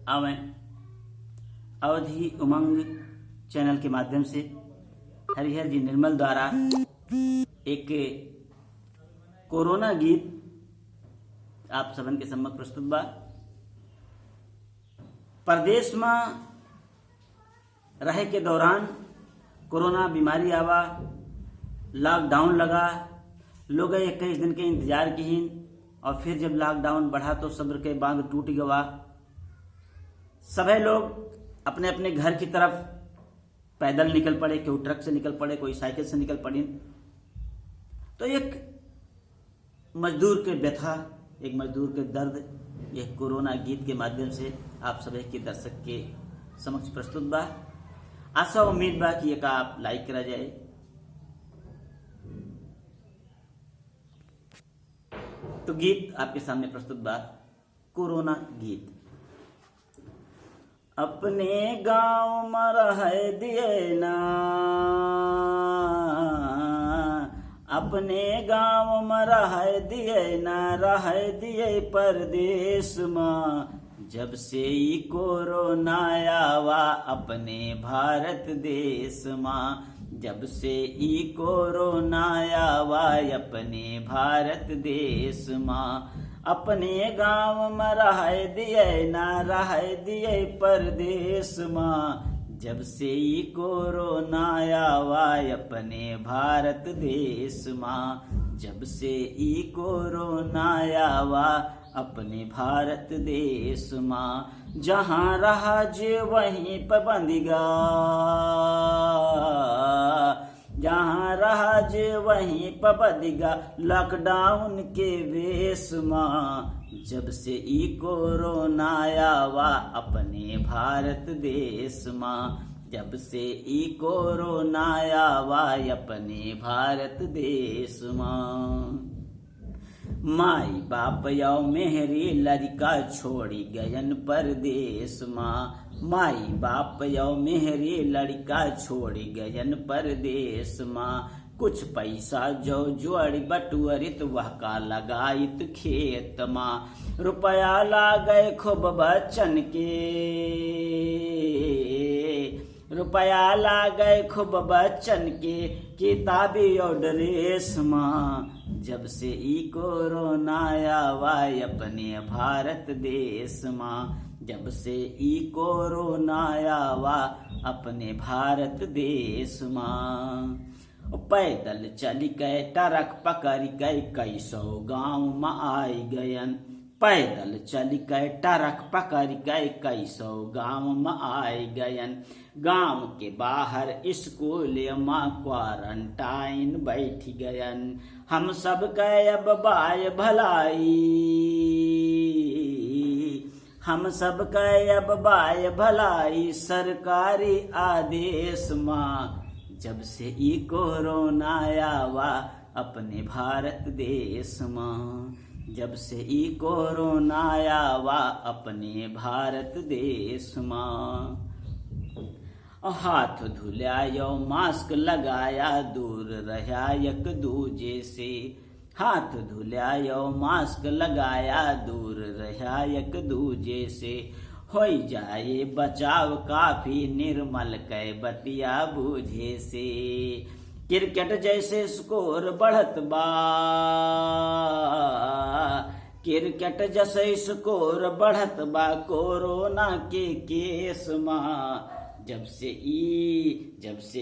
आवें अवधि उमंग चैनल के माध्यम से हरिहर जी निर्मल द्वारा एक कोरोना गीत आप सबन के सम्मुख प्रस्तुत बा। प्रदेश में रहे के दौरान कोरोना बीमारी आवा, लॉकडाउन लगा, लोग 21 दिन के इंतजार की और फिर जब लॉकडाउन बढ़ा तो सब्र के बांध टूट गवा। सभी लोग अपने अपने घर की तरफ पैदल निकल पड़े, कोई ट्रक से निकल पड़े, कोई साइकिल से निकल पड़े। तो एक मजदूर के व्यथा, एक मजदूर के दर्द यह कोरोना गीत के माध्यम से आप सभी के दर्शक के समक्ष प्रस्तुत बा। आशा उम्मीद बा कि एक आप लाइक करा जाए। तो गीत आपके सामने प्रस्तुत बा, कोरोना गीत। अपने गांव में रह दिए ना, अपने गांव में रह दिए ना, रह दिए परदेश में। जब से ई कोरोना आवा अपने भारत देश में, जब से ई कोरोना आवा अपने भारत देश में। अपने गांव में रह दिए ना, रह दिए परदेश में। जब से ई कोरोना आवा अपने भारत देश में, जब से ई कोरोना आवा अपने भारत देश में। जहाँ रहा जे वहीं पाबंदिगा, जहाँ रहा जे वहीं पाबंदिगा, लॉकडाउन के वेश में। जब से ई कोरोना आवा अपने भारत देश में, जब से ई कोरोना आवा अपने भारत देश में। माई बाप यो मेहरी लड़का छोड़ी गयन परदेश में, माई बाप यो मेहरी लड़का छोड़ी गयन परदेश में। कुछ पैसा जो जोड़ बटुअरित वह का लगाइत खेत में, रुपया लागे खूब बच्चन के, रुपया लागे खूब बच्चन के, किताबी और ड्रेस में। जब से ई कोरोना आवा अपने भारत देश में, जब से ई कोरोना आवा अपने भारत देश में। पैदल चली के ट्रक पकड़ के कई सौ गाँव में आई गयन, पैदल चली के ट्रक पकड़ के कई सौ गाँव में आई गयन। गांव के बाहर स्कूल में क्वारंटाइन बैठ गयन। हम सब के अब बाय भलाई, हम सब के अब बाय भलाई सरकारी आदेश में। जब से ई कोरोना आवा अपने भारत देश में, जब से ई कोरोना आवा अपने भारत देश में। हाथ धुलायो, मास्क लगाया, दूर रहा एक दूजे से। हाथ धुलायो, मास्क लगाया, दूर रहा एक दूजे से। हो जाए बचाव काफी निर्मल कै बतिया बूझे से। क्रिकेट जैसे स्कोर बढ़त बा, क्रिकेट जैसे स्कोर बढ़त बा कोरोना के केस में। जब से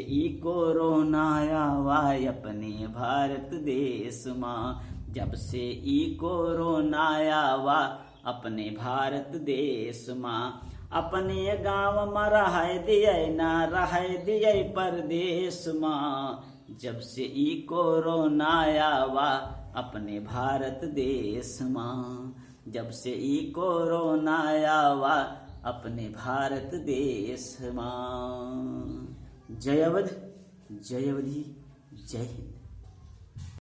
ई कोरोना आवा अपने भारत देश में, जब से ई कोरोना आवा अपने भारत देश में। अपने गांव में रह दिए ना, रह दिए परदेश में। जब से ई कोरोना आवा अपने भारत देश में, जब से ई कोरोना आवा अपने भारत देश में। जय अवध, जय अवधि, जय हिंद।